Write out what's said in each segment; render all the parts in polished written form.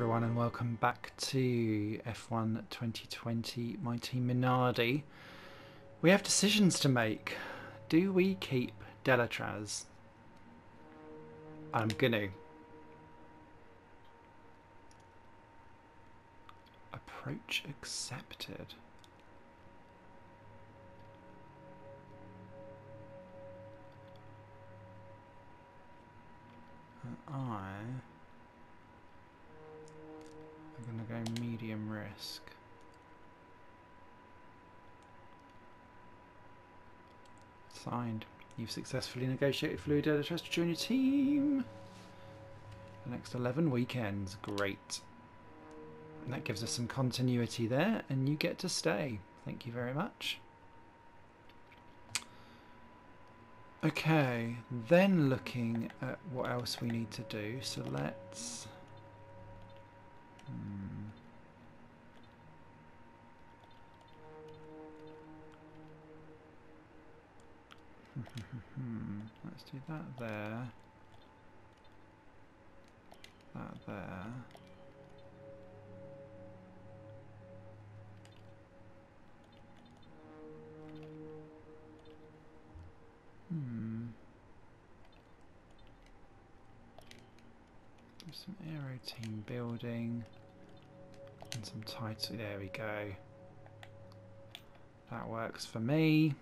everyone, and welcome back to F1 2020. My team Minardi. We have decisions to make. Do we keep Delatraz? I'm gonna. Approach accepted. I'm going to go medium risk. Signed. You've successfully negotiated Fluid Delatraz to join your team. The next 11 weekends. Great. And that gives us some continuity there, and you get to stay. Thank you very much. Okay, then looking at what else we need to do. So let's... Let's do that there. That there. Do some aero team building and some title. There we go. That works for me.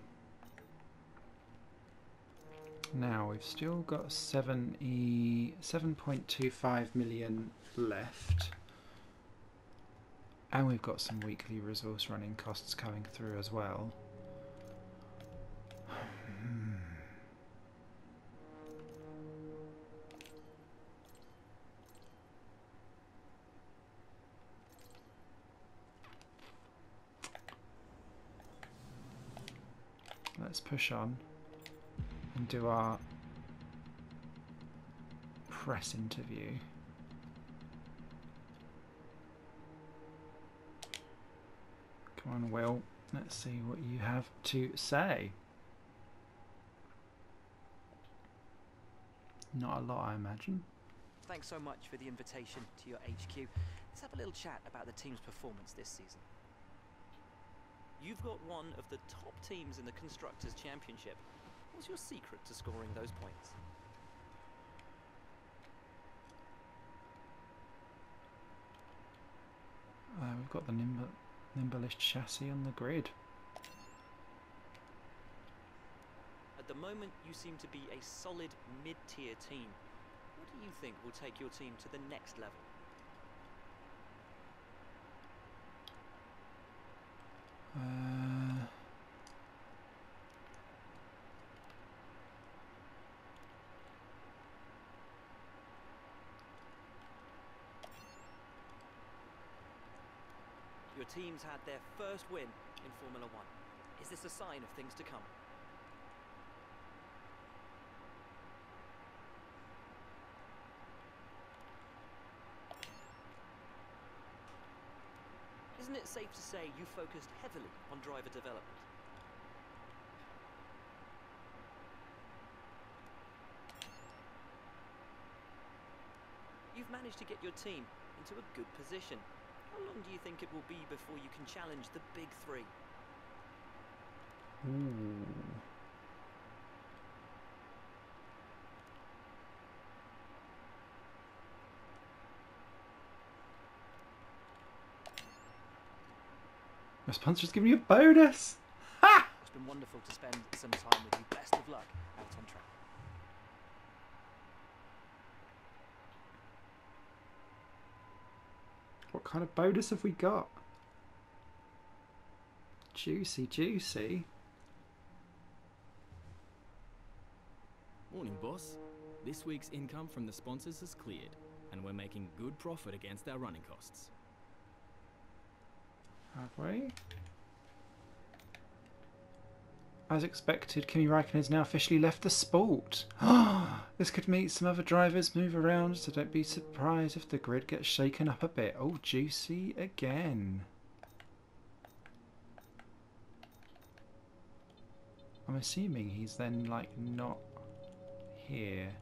Now we've still got 7.25 million left, and we've got some weekly resource running costs coming through as well. Let's push on and do our press interview. Come on, Will. Let's see what you have to say. Not a lot, I imagine. Thanks so much for the invitation to your HQ. Let's have a little chat about the team's performance this season. You've got one of the top teams in the Constructors' Championship. What's your secret to scoring those points? We've got the nimblest chassis on the grid. At the moment, you seem to be a solid mid-tier team. What do you think will take your team to the next level? Your team's had their first win in Formula One. Is this a sign of things to come? Isn't it safe to say you focused heavily on driver development? You've managed to get your team into a good position. How long do you think it will be before you can challenge the big three? Ooh. My sponsor's giving you a bonus! Ha! It's been wonderful to spend some time with you. Best of luck out on track. What kind of bonus have we got? Juicy, juicy. Morning, boss. This week's income from the sponsors has cleared, and we're making good profit against our running costs. Have we? As expected, Kimi Räikkönen has now officially left the sport. This could meet some other drivers move around, so don't be surprised if the grid gets shaken up a bit. Oh, juicy again. I'm assuming he's then, like, not here.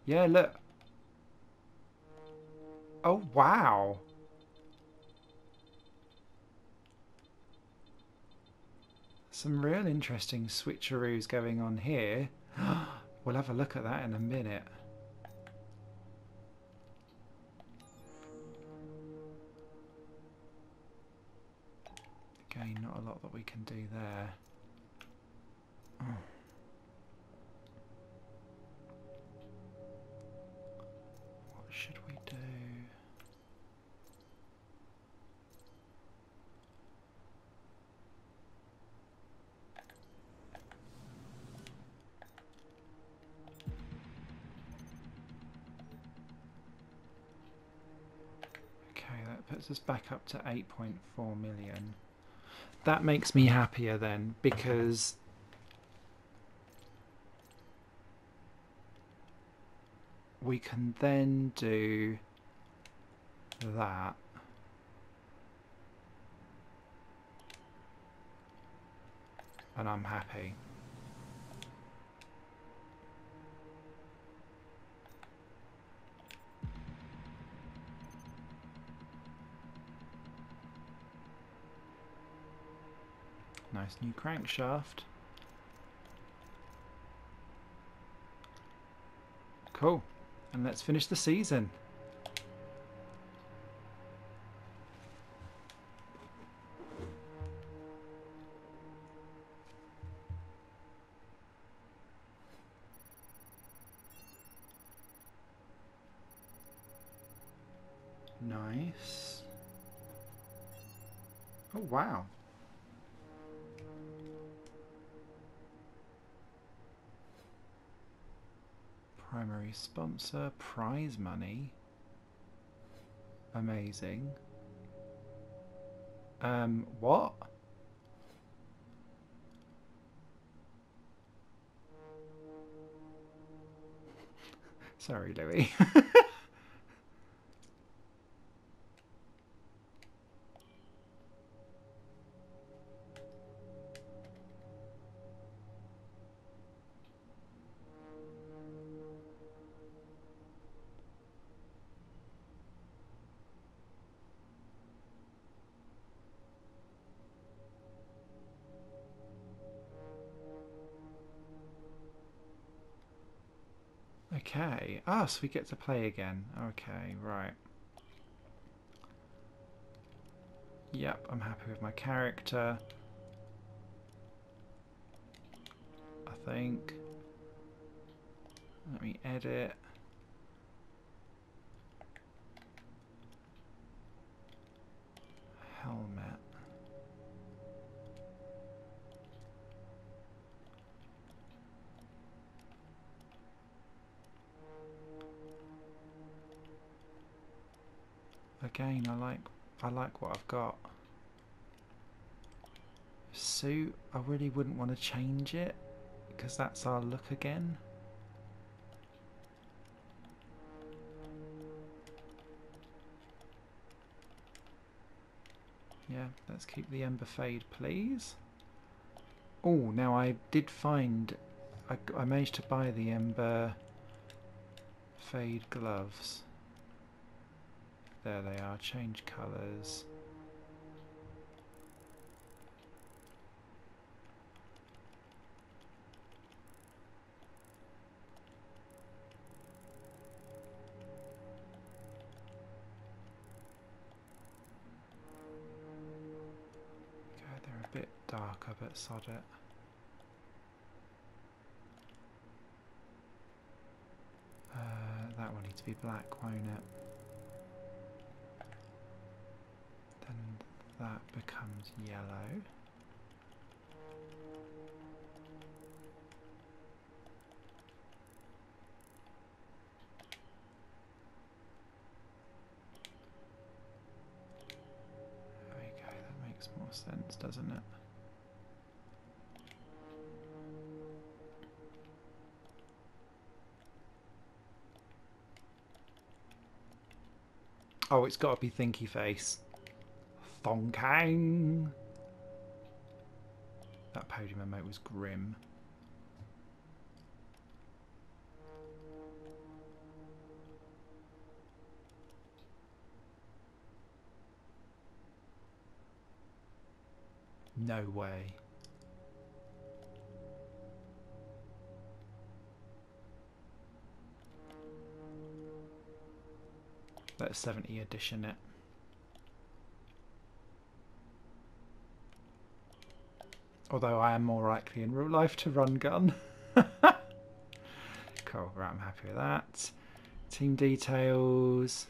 Yeah, look. Oh, wow. Some real interesting switcheroos going on here. We'll have a look at that in a minute. Again, not a lot that we can do there. Oh. What should we do? Okay, that puts us back up to 8.4 million. That makes me happier then, because we can then do that. And I'm happy. Nice new crankshaft. Cool. And let's finish the season. Nice. Oh, wow. Primary sponsor, prize money. Amazing. What? Sorry, Louis. Okay. Ah, so we get to play again. Okay, right. Yep, I'm happy with my character. I think. Let me edit. Helmet. Again, I like what I've got. Suit, I really wouldn't want to change it because that's our look again. Yeah, let's keep the Ember Fade, please. Oh, now I did find I managed to buy the Ember Fade gloves. There they are, change colours. Okay, they're a bit darker, but sod it. That will need to be black, won't it? Then that becomes yellow. There we go, that makes more sense, doesn't it? Oh, it's got to be Thinky Face. Thonkang! That podium emote was grim. No way. Let's 70 edition it. Although I am more likely in real life to run gun. Cool, right, I'm happy with that. Team details.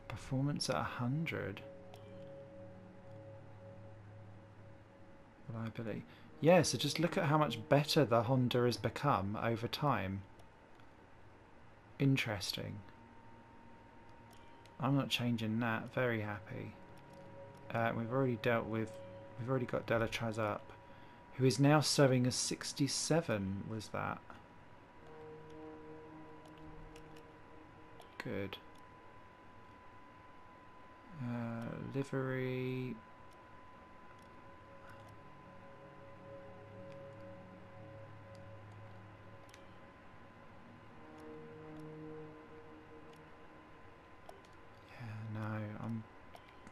Performance at 100. Reliability. Yeah, so just look at how much better the Honda has become over time. Interesting. I'm not changing that. Very happy. We've already got Delatraz up, who is now showing as 67. Was that good? Livery.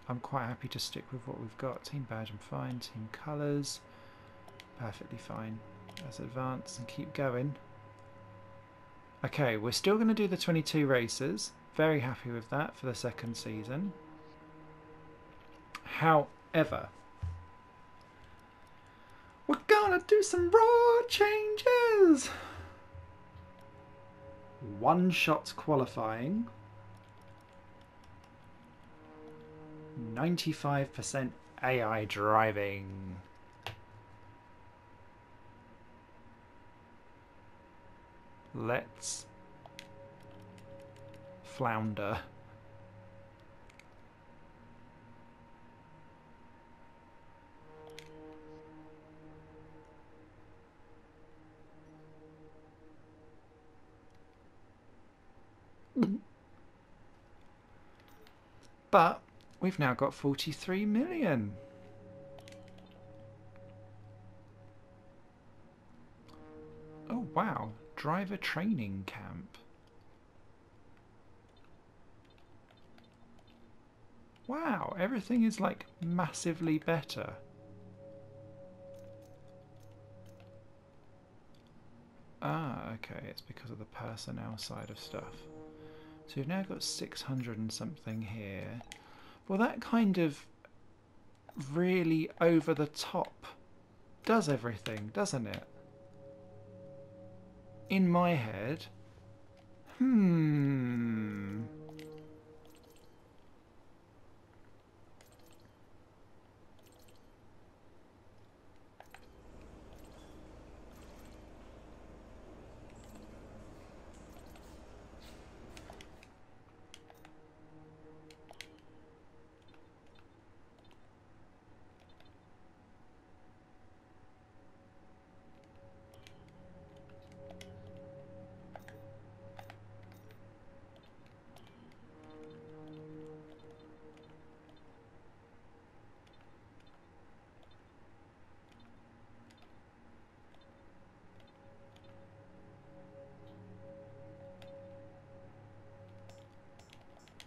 I'm quite happy to stick with what we've got. Team badge, I'm fine. Team colours, perfectly fine. Let's advance and keep going. Okay, we're still going to do the 22 races. Very happy with that for the second season. However, we're going to do some raw changes. One shot qualifying. 95% AI driving. Let's flounder. But we've now got 43 million. Oh wow, driver training camp. Wow, everything is like massively better. Ah, okay, it's because of the personnel side of stuff. So we've now got 600 and something here. Well, that kind of really over the top does everything, doesn't it? In my head.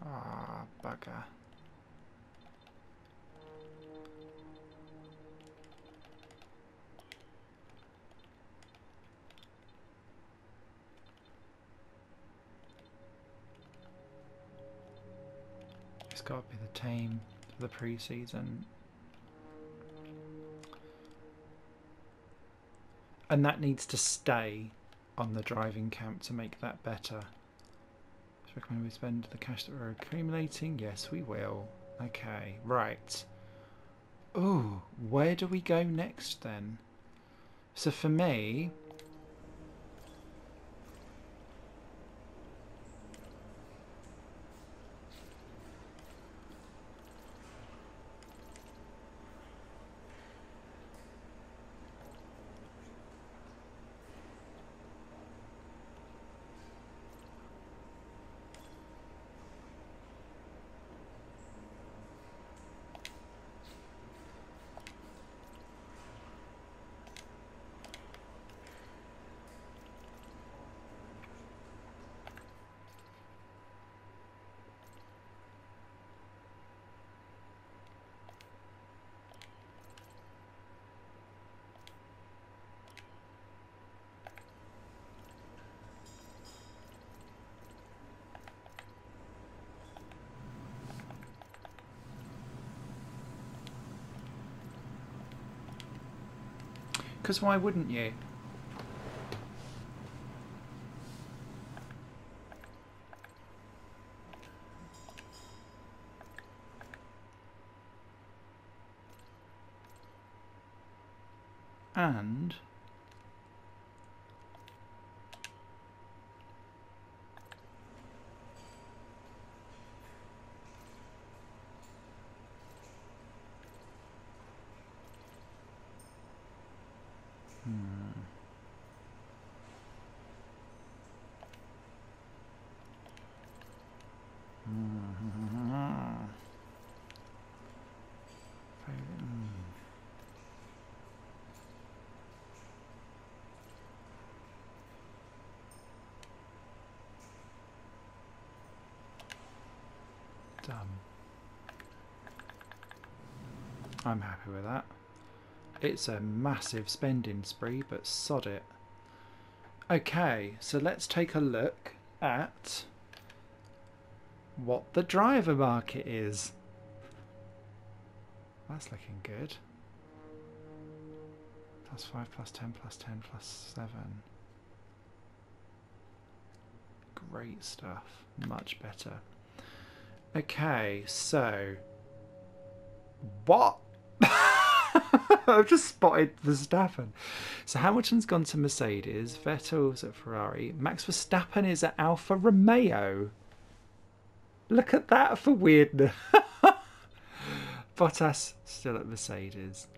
Ah, bugger. It's got to be the team for the pre-season. And that needs to stay on the driving camp to make that better. So recommend we spend the cash that we're accumulating? Yes, we will. Okay, right. Ooh, where do we go next then? So for me... Because why wouldn't you? And done. I'm happy with that. It's a massive spending spree, but sod it. Okay, so let's take a look at what the driver market is. That's looking good. +5, +10, +10, +7. Great stuff. Much better. Okay, so what? I've just spotted Verstappen. So Hamilton's gone to Mercedes, Vettel's at Ferrari, Max Verstappen is at Alfa Romeo. Look at that for weirdness. Bottas still at Mercedes.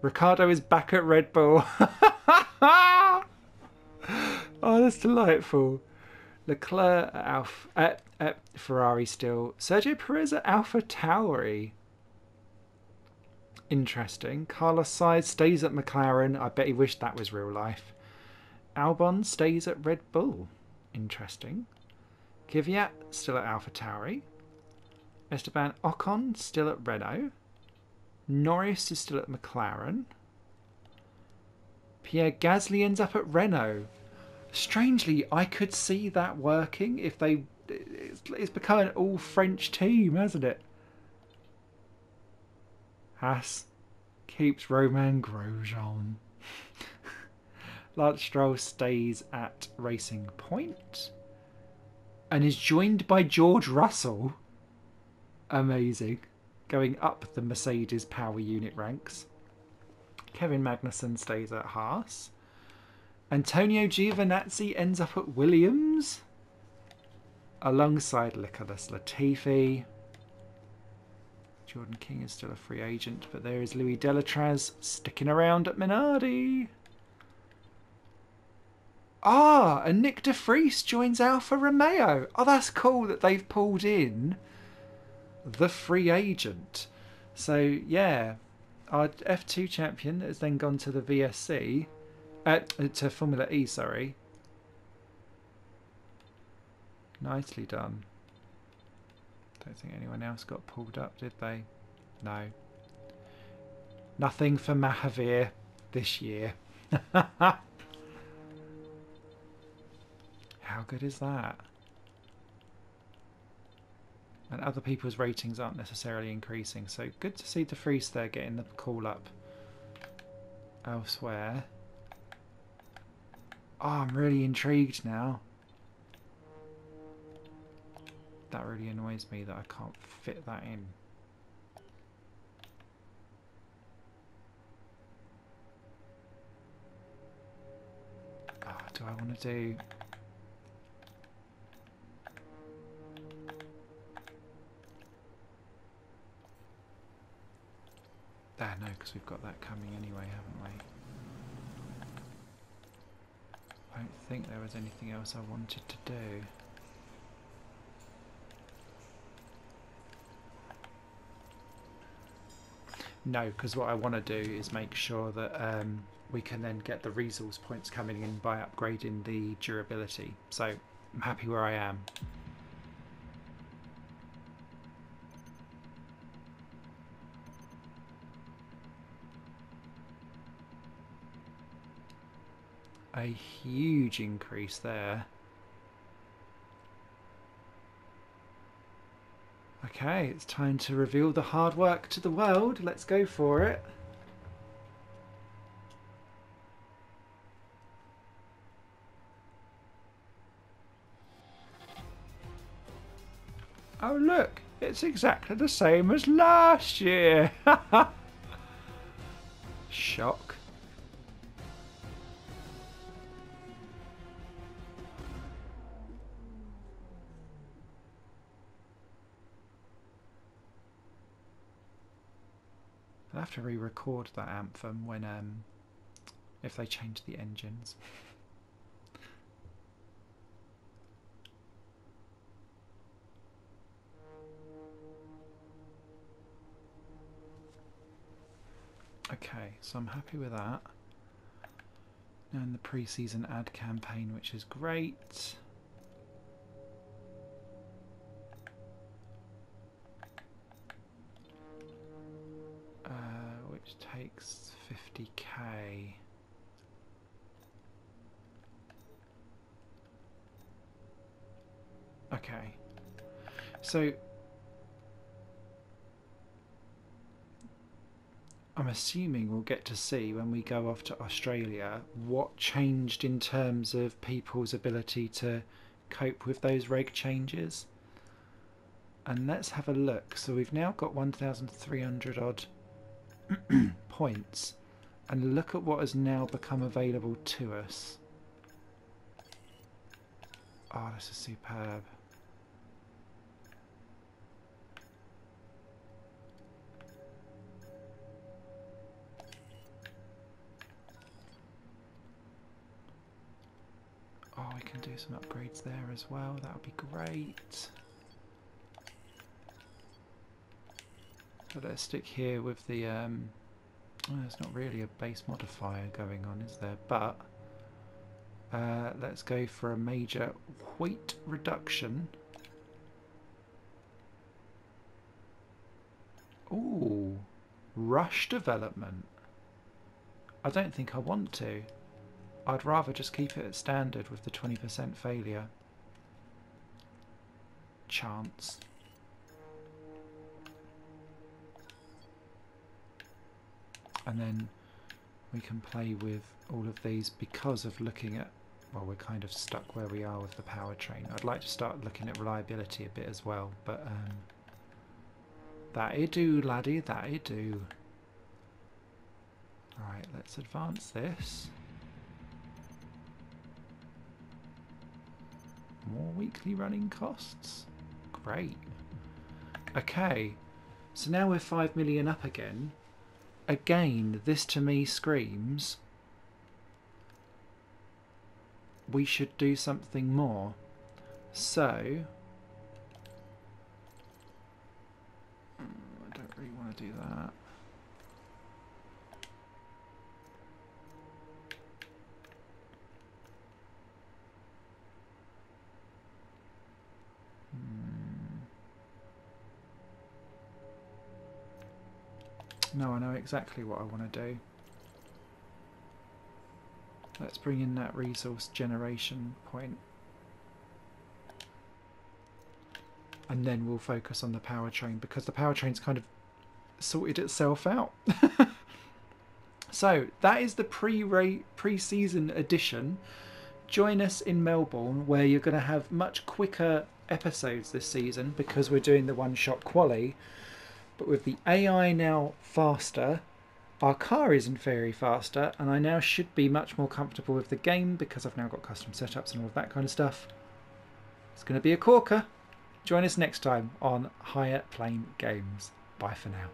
Ricciardo is back at Red Bull. Oh, that's delightful. Leclerc at Ferrari still. Sergio Perez at Alpha Tauri. Interesting. Carlos Sainz stays at McLaren. I bet he wished that was real life. Albon stays at Red Bull. Interesting. Kvyat still at Alpha Tauri. Esteban Ocon still at Renault. Norris is still at McLaren. Pierre Gasly ends up at Renault. Strangely, I could see that working if they... It's become an all-French team, hasn't it? Haas keeps Romain Grosjean. Lance Stroll stays at Racing Point and is joined by George Russell. Amazing. Going up the Mercedes power unit ranks. Kevin Magnussen stays at Haas. Antonio Giovinazzi ends up at Williams alongside Nicolas Latifi. Jordan King is still a free agent, but there is Louis Delatraz sticking around at Minardi. Ah, and Nick de Vries joins Alfa Romeo. Oh, that's cool that they've pulled in the free agent. So, yeah, our F2 champion has then gone to the VSC, to Formula E, sorry. Nicely done. Don't think anyone else got pulled up, did they? No. Nothing for Mahavir this year. How good is that? And other people's ratings aren't necessarily increasing, so good to see De Vries there getting the call up elsewhere. Oh, I'm really intrigued now. That really annoys me that I can't fit that in. Oh, do I want to do... no, because we've got that coming anyway, haven't we? I don't think there was anything else I wanted to do. No, because what I want to do is make sure that we can then get the resource points coming in by upgrading the durability. So I'm happy where I am. A huge increase there. Okay, it's time to reveal the hard work to the world. Let's go for it. Oh look, it's exactly the same as last year. Shock. I'll have to re-record that anthem when if they change the engines. Okay, so I'm happy with that. And the pre-season ad campaign, which is great. Which takes 50k. Okay, so I'm assuming we'll get to see when we go off to Australia what changed in terms of people's ability to cope with those reg changes. And let's have a look. So we've now got 1,300 odd points, and look at what has now become available to us. Oh, this is superb. Oh, we can do some upgrades there as well. That would be great. But let's stick here with the well, there's not really a base modifier going on, is there? But let's go for a major weight reduction. Ooh, rush development. I don't think I want to. I'd rather just keep it at standard with the 20% failure chance. And then we can play with all of these because of looking at, well, we're kind of stuck where we are with the powertrain. I'd like to start looking at reliability a bit as well, but that-i do, laddie, that-i do. Alright, let's advance this. More weekly running costs. Great. Okay, so now we're 5 million up again. Again, this to me screams we should do something more. So I don't really want to do that. No, I know exactly what I want to do. Let's bring in that resource generation point. And then we'll focus on the powertrain, because the powertrain's kind of sorted itself out. So, that is the pre-season edition. Join us in Melbourne, where you're going to have much quicker episodes this season, because we're doing the one-shot quali. But with the AI now faster, our car is in theory faster, and I now should be much more comfortable with the game because I've now got custom setups and all of that kind of stuff. It's going to be a corker. Join us next time on Higher Plane Games. Bye for now.